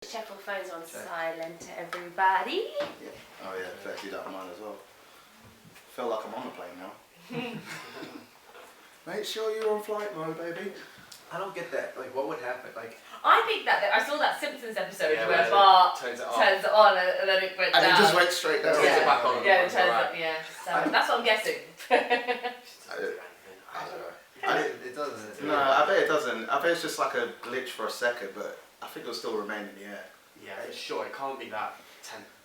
Let's check our phones on silent, everybody. Yeah. Oh yeah, fair, do that on mine as well. Feel like I'm on the plane now. Make sure you're on flight mode, baby. I don't get that. Like, what would happen? Like, I think that I saw that Simpsons episode where it Bart turns it on and then it went down. And it just went straight down. Turns it back on. Yeah, it turns it. Yeah. So that's what I'm guessing. It doesn't. No, I bet it doesn't. I bet it's just like a glitch for a second, but I think it'll still remain in the air. Yeah, sure. It can't be that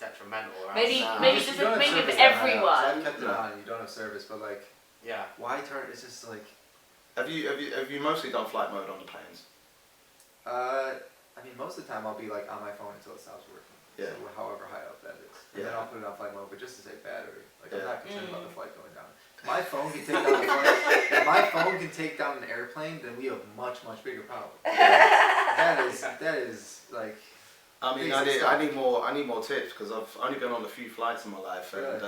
detrimental. Maybe Nah. just maybe for everyone. I've kept it on. You don't have service, but like, Yeah. why turn? It's just like. Have you mostly done flight mode on the planes? I mean, most of the time I'll be like on my phone until it stops working. Yeah. So however high up that is. And then I'll put it on flight mode, but just to save battery. Like I'm not concerned about the flight going down. My phone can take down a flight. If my phone can take down an airplane, then we have much bigger problems. That is like. I mean, I need more tips because I've only been on a few flights in my life, and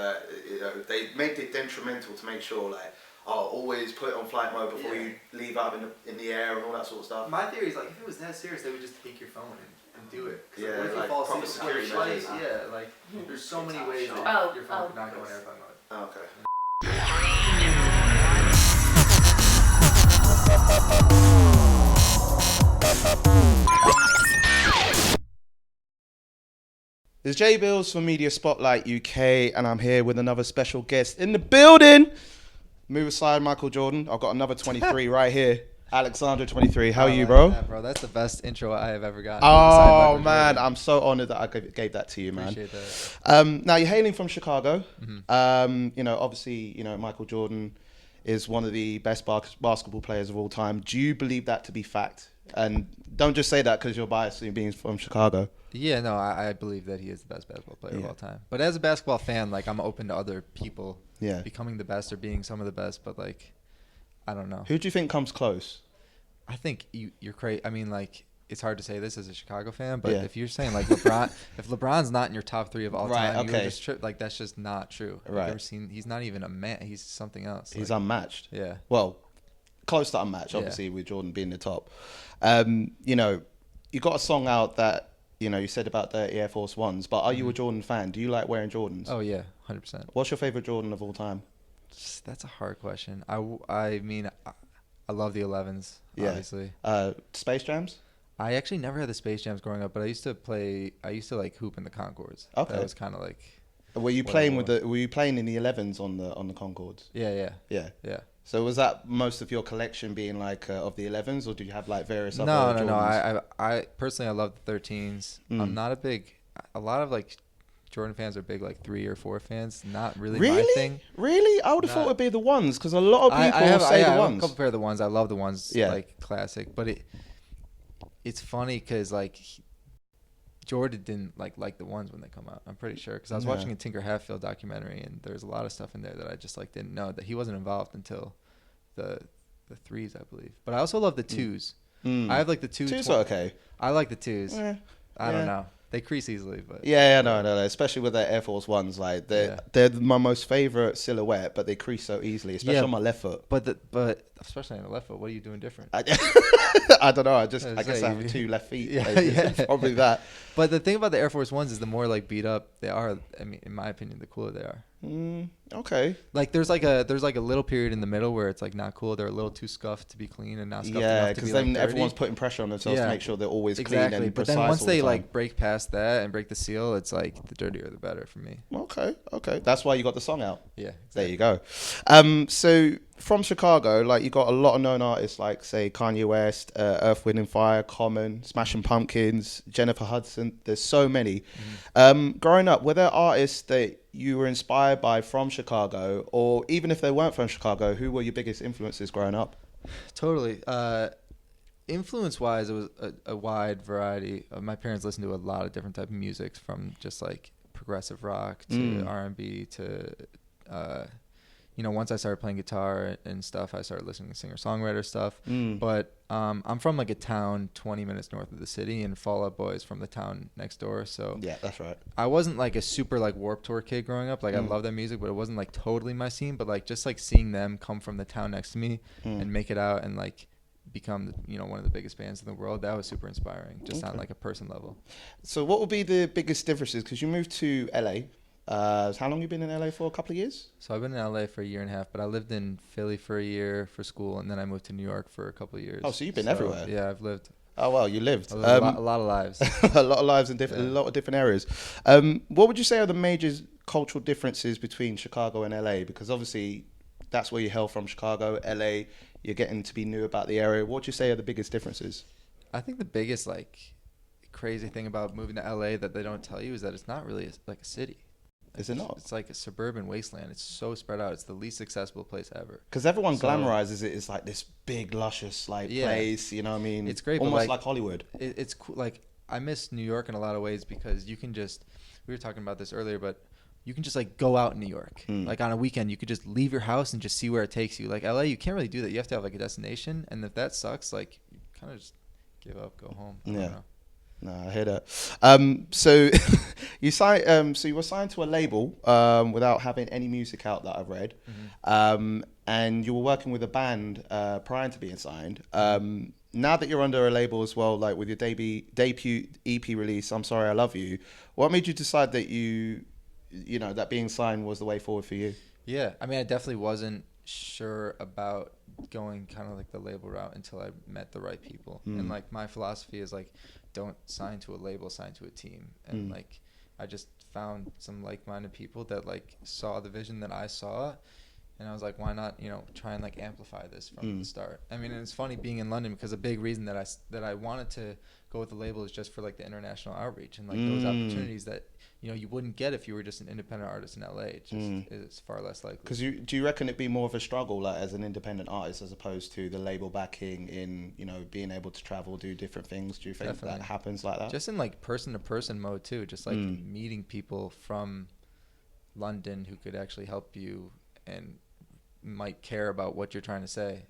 they made it detrimental to make sure like. Oh, always put it on flight mode before you leave out in the air and all that sort of stuff. My theory is like if it was that serious, they would just take your phone and do it. Yeah, what if like you fall proper asleep before your security flight? measures. Yeah, like there's so many ways that your phone could not go in airplane mode. Oh, okay. It's J Billz from Media Spotlight UK, and I'm here with another special guest in the building. Move aside, Michael Jordan. I've got another 23 right here. Alexander 23. How are you, bro? Yeah, bro, that's the best intro I have ever gotten. Oh, man. I'm so honored that I gave that to you, man. Appreciate that. Now, you're hailing from Chicago. Mm-hmm. You know, obviously, you know, Michael Jordan is one of the best basketball players of all time. Do you believe that to be fact? And don't just say that because you're biased in being from Chicago. Yeah, no, I believe that he is the best basketball player of all time. But as a basketball fan, like, I'm open to other people becoming the best or being some of the best. But, like, I don't know. Who do you think comes close? I think you're crazy. I mean, like, it's hard to say this as a Chicago fan, but if you're saying, like, LeBron, if LeBron's not in your top 3 of all time, you would just trip. Like, that's just not true. Right. I've never seen, he's not even a man. He's something else. He's unmatched. Yeah. Well, close to unmatched, obviously, with Jordan being the top. You know, you got a song out that, you know, you said about the Air Force Ones, but are you a Jordan fan? Do you like wearing Jordans? Oh, yeah, 100%. What's your favorite Jordan of all time? That's a hard question. I mean, I love the 11s, obviously. Space Jams? I actually never had the Space Jams growing up, but I used to like hoop in the Concords. Okay. That was kind of like. Were you playing in the 11s on the Concords? Yeah. So was that most of your collection being like of the 11s, or did you have like various other No. Jordans? I personally, I love the 13s. I'm not a lot of like Jordan fans are big like 3 or 4 fans. Not really my thing. Really? I would have thought it would be the ones, because a lot of people say the I have ones. a couple pair of the ones. I love the ones, like classic. But it's funny because like Jordan didn't like the ones when they come out. I'm pretty sure, because I was watching a Tinker Hatfield documentary, and there's a lot of stuff in there that I just like didn't know that he wasn't involved until the 3s, I believe. But I also love the 2s. I have like the 2s are okay. I like the 2s. I don't know. They crease easily, but no. Especially with their Air Force Ones, like they're my most favorite silhouette, but they crease so easily, especially on my left foot. But especially on the left foot, what are you doing different? I don't know. I guess I have 2 left feet. Probably that. But the thing about the Air Force Ones is the more like beat up they are, I mean, in my opinion, the cooler they are. Okay. Like there's like a little period in the middle where it's like not cool. They're a little too scuffed to be clean and not scuffed enough to be because then like, everyone's putting pressure on themselves to make sure they're always clean and precise. But then once they all the time. like break past that and break the seal, it's like the dirtier the better for me. Okay. That's why you got the song out. Yeah. Exactly. There you go. So from Chicago, like you got a lot of known artists like say Kanye West, Earth, Wind & Fire, Common, Smashing Pumpkins, Jennifer Hudson. There's so many. Growing up, were there artists that you were inspired by from Chicago, or even if they weren't from Chicago, who were your biggest influences growing up? Totally. Influence-wise, it was a wide variety. My parents listened to a lot of different type of music, from just like progressive rock to R&B to, once I started playing guitar and stuff, I started listening to singer-songwriter stuff. But I'm from like a town 20 minutes north of the city, and Fall Out Boy's from the town next door. So yeah, that's right. I wasn't like a super like Warped Tour kid growing up. Like I love that music, but it wasn't like totally my scene. But like just like seeing them come from the town next to me and make it out and like become one of the biggest bands in the world. That was super inspiring, just on like a person level. So what would be the biggest differences? Because you moved to LA. How long you been in LA for? A couple of years? So I've been in LA for a year and a half, but I lived in Philly for a year for school, and then I moved to New York for a couple of years. Oh, so you've been everywhere. Yeah, I've lived. Oh well, you lived A lot of lives. a lot of lives in a lot of different areas. What would you say are the major cultural differences between Chicago and LA? Because obviously that's where you hail from, Chicago. LA, you're getting to be new about the area. What would you say are the biggest differences? I think the biggest like crazy thing about moving to LA that they don't tell you is that it's not really like a city. Is it not? It's like a suburban wasteland. It's so spread out. It's the least accessible place ever. Because everyone glamorizes it as like this big, luscious place. You know what I mean? It's great, almost but like Hollywood. It's cool. Like I miss New York in a lot of ways because you can just. We were talking about this earlier, but you can just like go out in New York. Like on a weekend, you could just leave your house and just see where it takes you. Like LA, you can't really do that. You have to have like a destination, and if that sucks, like you kind of just give up, go home. I don't know. No, I hear that. So you signed. So you were signed to a label without having any music out that I've read, and you were working with a band prior to being signed. Now that you're under a label as well, like with your debut EP release, "I'm Sorry I Love You," what made you decide that that being signed was the way forward for you? Yeah, I mean, I definitely wasn't sure about going kind of like the label route until I met the right people. And like my philosophy is like, don't sign to a label, sign to a team. And like I just found some like-minded people that like saw the vision that I saw, and I was like, why not try and like amplify this from the start. I mean, and it's funny being in London because a big reason that I wanted to go with the label is just for like the international outreach and like those opportunities that you wouldn't get if you were just an independent artist in LA. It's far less likely. Because do you reckon it'd be more of a struggle, like as an independent artist, as opposed to the label backing in, being able to travel, do different things? Do you think that happens like that? Just in like person to person mode too, just like meeting people from London who could actually help you and might care about what you're trying to say.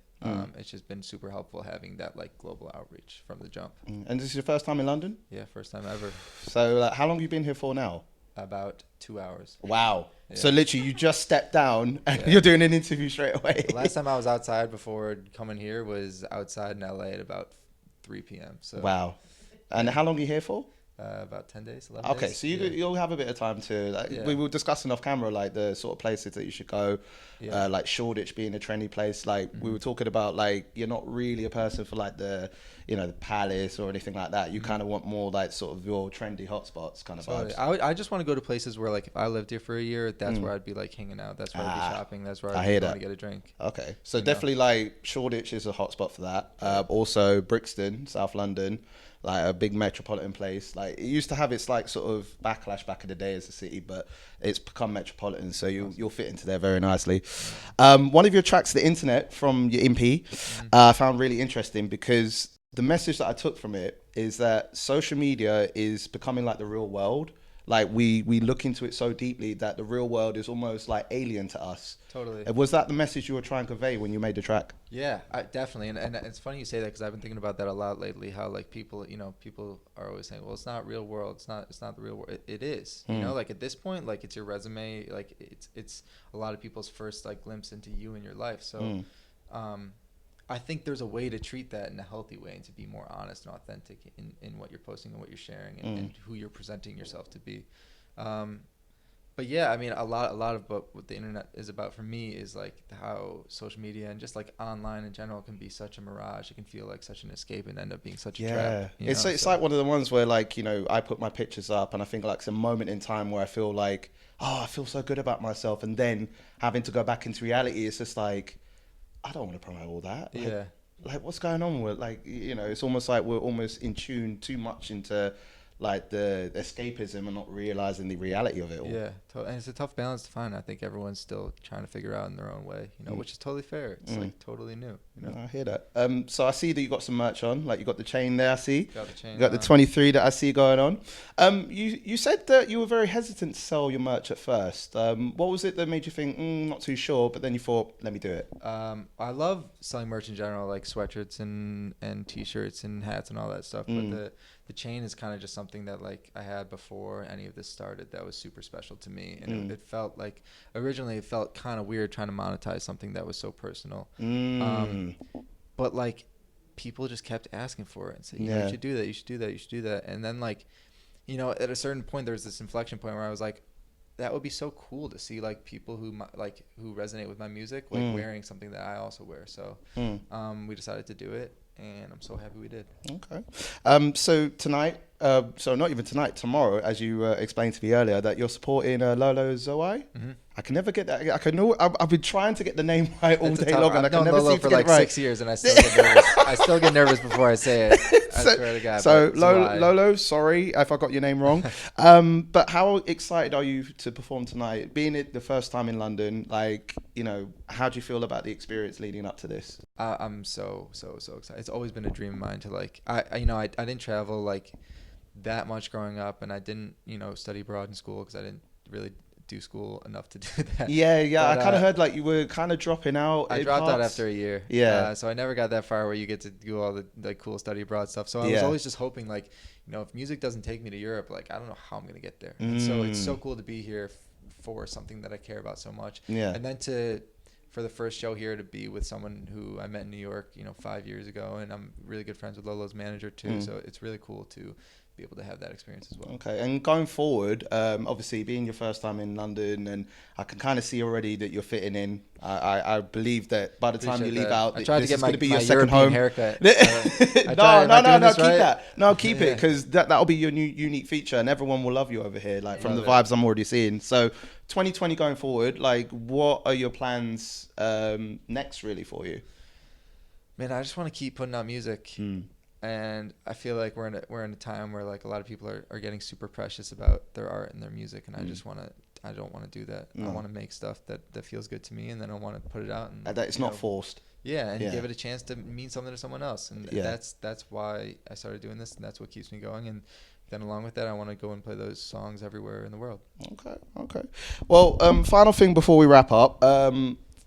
It's just been super helpful having that like global outreach from the jump. And this is your first time in London? Yeah, first time ever. So how long have you been here for now? About 2 hours. Wow. Yeah. So literally you just stepped down and you're doing an interview straight away. The last time I was outside before coming here was outside in LA at about 3 p.m. So wow. And how long are you here for? About 10 days, 11 days. Okay, so you'll have a bit of time to we were discussing off camera like the sort of places that you should go, like Shoreditch being a trendy place. Like we were talking about, like you're not really a person for like the the Palace or anything like that. You kind of want more like sort of your trendy hotspots kind of vibes. I just want to go to places where like if I lived here for a year, that's where I'd be like hanging out. That's where I'd be shopping. That's where I'd be going to get a drink. Okay, so definitely like Shoreditch is a hotspot for that. Also Brixton, South London. Like a big metropolitan place. Like it used to have its like sort of backlash back in the day as a city, but it's become metropolitan, so you'll fit into there very nicely. One of your tracks, The Internet, from your MP, I found really interesting because the message that I took from it is that social media is becoming like the real world. Like we look into it so deeply that the real world is almost like alien to us. Totally. Was that the message you were trying to convey when you made the track? Yeah, definitely. And it's funny you say that because I've been thinking about that a lot lately. How like people are always saying, well, it's not real world. It's not the real world. It is. Like at this point, like it's your resume. Like it's a lot of people's first like glimpse into you and your life. So, I think there's a way to treat that in a healthy way and to be more honest and authentic in what you're posting and what you're sharing and who you're presenting yourself to be. But yeah, I mean, a lot of what the internet is about for me is like how social media and just like online in general can be such a mirage. It can feel like such an escape and end up being such a trap. It's like one of the ones where like, I put my pictures up and I think like it's a moment in time where I feel like, oh, I feel so good about myself. And then having to go back into reality, it's just like, I don't want to promote all that. Like what's going on with like, it's almost like we're almost in tune too much into like the escapism and not realizing the reality of it all. Yeah, and it's a tough balance to find. I think everyone's still trying to figure out in their own way, which is totally fair. It's like totally new. I hear that. So I see that you got some merch on. Like you got the chain there. I see. Got the chain. You got the 23 that I see going on. You said that you were very hesitant to sell your merch at first. What was it that made you think not too sure, but then you thought, let me do it? I love selling merch in general, like sweatshirts and t-shirts and hats and all that stuff. But the chain is kind of just something that like I had before any of this started that was super special to me, and it felt like originally it felt kind of weird trying to monetize something that was so personal. But like people just kept asking for it and saying, Yeah. you should do that, you should do that, you should do that. And then like, you know, at a certain point, there was this inflection point where I was like, that would be so cool to see like people who who resonate with my music, like wearing something that I also wear. So we decided to do it, and I'm so happy we did. Okay. So tonight, so not even tonight, tomorrow, as you explained to me earlier, that you're supporting Lolo Zouai. Mm-hmm. I can never get that. I've been trying to get the name right all It's a day tough- long, and I I've can known never Lolo seem to for get like it right. 6 years, and I still get nervous. I still get nervous before I say it. I swear to God. So but Zouai. Lolo, sorry if I got your name wrong. But how excited are you to perform tonight? Being it the first time in London, like, you know, how do you feel about the experience leading up to this? I'm so excited. It's always been a dream of mine to like, I didn't travel like that much growing up, and I didn't, you know, study abroad in school because I didn't really do school enough to do that. Yeah, But, I kind of heard like you were kind of dropping out. I in dropped out parts. after a year. Yeah. So I never got that far where you get to do all the like cool study abroad stuff. So I was always just hoping like, you know, if music doesn't take me to Europe, like I don't know how I'm gonna get there. And so it's so cool to be here for something that I care about so much. Yeah. And then for the first show here to be with someone who I met in New York, you know, 5 years ago, and I'm really good friends with Lolo's manager too. So it's really cool to be able to have that experience as well. Okay, and going forward, obviously being your first time in London, and I can kind of see already that you're fitting in. I believe that by the time you Appreciate leave that. out, I tried to this get is my, going to be my your second European home. haircut. No, keep right? that. No, keep it, Yeah. because that'll be your new unique feature, and everyone will love you over here. Like from Love the it. vibes I'm already seeing. So, 2020 going forward, like what are your plans next, really, for you? Man, I just want to keep putting out music. And I feel like we're in a time where like a lot of people are getting super precious about their art and their music, and I don't want to do that. No. I want to make stuff that feels good to me, and then I want to put it out and That it's you not know, forced. Yeah, and Yeah. give it a chance to mean something to someone else, and Yeah. that's why I started doing this, and that's what keeps me going. And then along with that, I want to go and play those songs everywhere in the world. Okay. Well, final thing before we wrap up.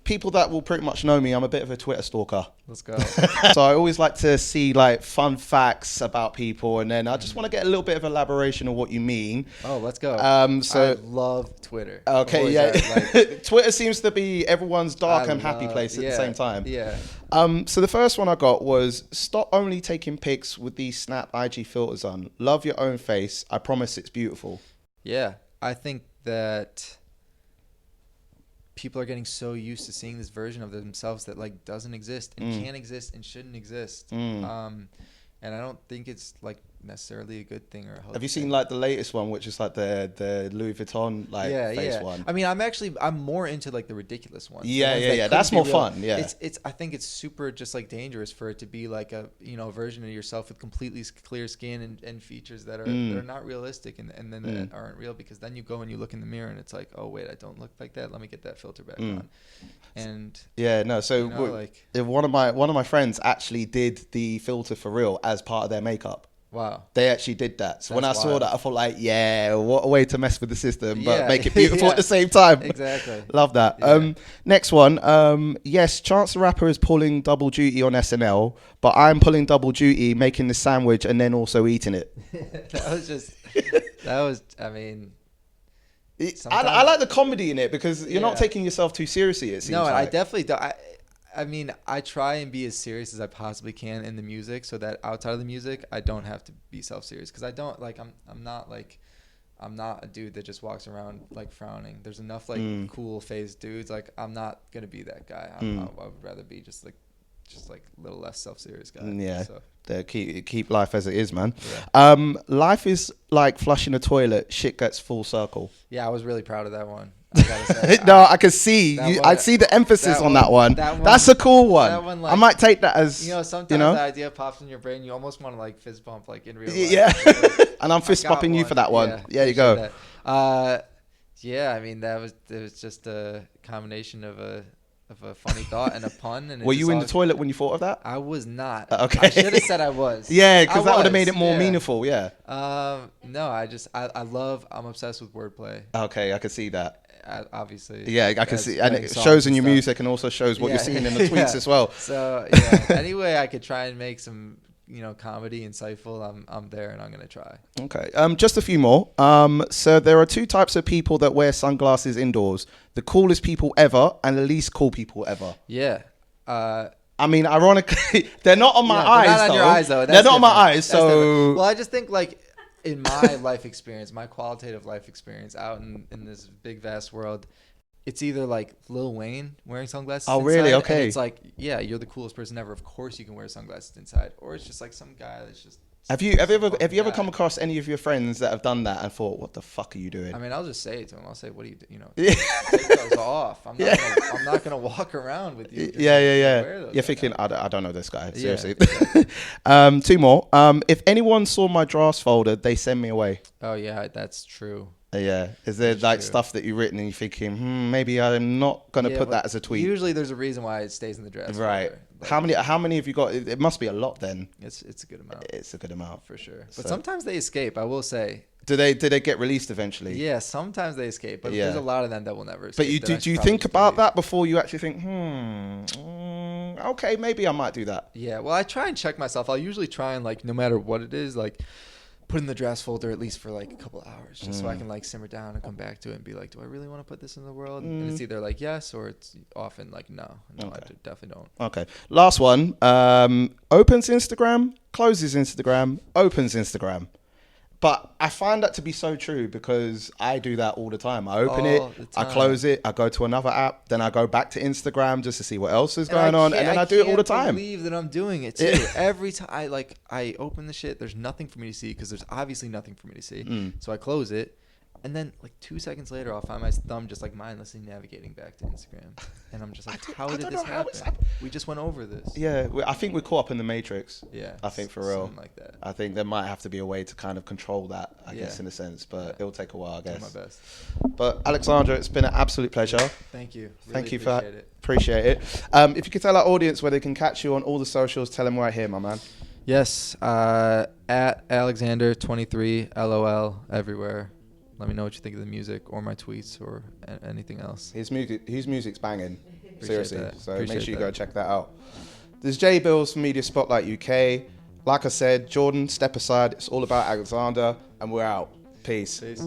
People that will pretty much know me, I'm a bit of a Twitter stalker. Let's go. So I always like to see like fun facts about people, and then I just want to get a little bit of elaboration of what you mean. Oh, let's go. So I love Twitter. okay, Always yeah. have, like, Twitter seems to be everyone's dark I and happy love- place at the same time. Yeah. So the first one I got was stop only taking pics with these Snap IG filters on. Love your own face. I promise it's beautiful. Yeah, I think that people are getting so used to seeing this version of themselves that like doesn't exist and can't exist and shouldn't exist. And I don't think it's like necessarily a good thing or a healthy Have you seen thing. like the latest one, which is like the Louis Vuitton like face one? I mean, I'm more into like the ridiculous ones. The Yeah, ones yeah, that yeah. couldn't That's be more real. fun, yeah. It's I think it's super just like dangerous for it to be like a, you know, version of yourself with completely clear skin and features that are not realistic and then that aren't real, because then you go and you look in the mirror and it's like, oh wait, I don't look like that. Let me get that filter back on. And Yeah, no. So you know, like, one of my friends actually did the filter for real as part of their makeup. wow. They actually did that. So when I That's saw wild. that, I thought like, yeah, what a way to mess with the system, but Yeah. make it beautiful Yeah. at the same time. Exactly. Love that. Yeah. Next one. Yes, Chance the Rapper is pulling double duty on SNL, but I'm pulling double duty, making the sandwich and then also eating it. I mean, I sometimes- like the comedy in it because you're not Yeah. taking yourself too seriously. It seems no, like. I definitely don't. I mean, I try and be as serious as I possibly can in the music, so that outside of the music, I don't have to be self-serious, because I don't like. I'm not a dude that just walks around like frowning. There's enough like cool faced dudes. Like I'm not gonna be that guy. I would rather be just like a little less self-serious guy. Yeah. So. Keep life as it is, man. Yeah. Life is like flushing a toilet. Shit gets full circle. Yeah, I was really proud of that one. I gotta say. No, I can see. That I one- see the emphasis that on that one. one- That's a cool one. that one, I like- might take that as You know, sometimes you know? the idea pops in your brain. You almost want to like fist bump like in real life. Yeah. It's like, And I'm fist I got bumping you for that one. Yeah, you go. appreciate that. Yeah, I mean it was just a combination of a funny thought and a pun. And it Were just you in all- the toilet when you thought of that? I was not. Okay. I should have said I was. Yeah, because I that would have was, made it more yeah. meaningful. Yeah. No, I'm obsessed with wordplay. Okay, I can see that. Obviously. Yeah, I can as see, and writing it songs shows in and your stuff. music, and also shows what you're Yeah. seeing in the tweets Yeah. as well. So yeah, any way I could try and make some, you know, comedy insightful, I'm there and I'm gonna try. Okay. Just a few more. So there are two types of people that wear sunglasses indoors: the coolest people ever and the least cool people ever. Yeah. I mean, ironically, they're not on my Yeah, eyes. they're not on your eyes, though. They're That's not on my different. eyes. That's So different. Well, I just think like in my life experience, my qualitative life experience out in this big vast world, it's either like Lil Wayne wearing sunglasses. Oh, really? inside, Okay. And it's like, yeah, you're the coolest person ever. Of course, you can wear sunglasses inside. Or it's just like some guy that's just. have you ever guy. come across any of your friends that have done that and thought, what the fuck are you doing? I mean, I'll just say it to him. I'll say, "What do you do? You know, Yeah. take those off. I'm not. Yeah. I'm not gonna walk around with you. Yeah. Wear those You're right thinking, now." I don't know this guy. Yeah, Seriously. exactly. Two more. If anyone saw my drafts folder, they send me away. Oh yeah, that's true. Yeah. Is there That's like true. stuff that you've written and you're thinking, maybe I'm not going to Yeah, put but that as a tweet? Usually, there's a reason why it stays in the draft. Right. folder. Like, How many have you got? It must be a lot then. It's a good amount. It's a good amount. For sure. But So- sometimes they escape, I will say. Do they get released eventually? Yeah, sometimes they escape, but Yeah. there's a lot of them that will never escape. But you that I do should you probably think just about delete. that before you actually think, okay, maybe I might do that. Yeah, well, I try and check myself. I'll usually try and, like, no matter what it is, like, put in the drafts folder at least for, like, a couple hours just so I can, like, simmer down and come back to it and be like, do I really want to put this in the world? And it's either, like, yes, or it's often, like, no. No, Okay. I definitely don't. Okay. Last one. Opens Instagram, closes Instagram, opens Instagram. But I find that to be so true because I do that all the time. I open it, All the I time. close it, I go to another app, then I go back to Instagram just to see what else is And I going on, can't- and then I do it all the can't time. believe that I'm doing it too. Every time I open the shit, there's nothing for me to see because there's obviously nothing for me to see. So I close it, and then like 2 seconds later, I'll find my thumb just like mindlessly navigating back to Instagram, and I'm just like, how I did don't this know how it's happen? We just went over this. Yeah, I think we're caught up in the Matrix. Yeah, I think for real. something like that. I think there might have to be a way to kind of control that, I Yeah. guess, in a sense, but Yeah. it'll take a while, I Do guess. my best. But Alexandra, it's been an absolute pleasure. Thank you. Really Thank you for that. appreciate it. Appreciate it. If you could tell our audience where they can catch you on all the socials, tell them right here, my man. Yes, at Alexander23 LOL everywhere. Let me know what you think of the music or my tweets or anything else. His music's banging. Seriously. that. So make Appreciate sure you that. go check that out. This is Jay Billz from Media Spotlight UK. Like I said, Jordan, step aside. It's all about Alexander, and we're out. Peace. Peace.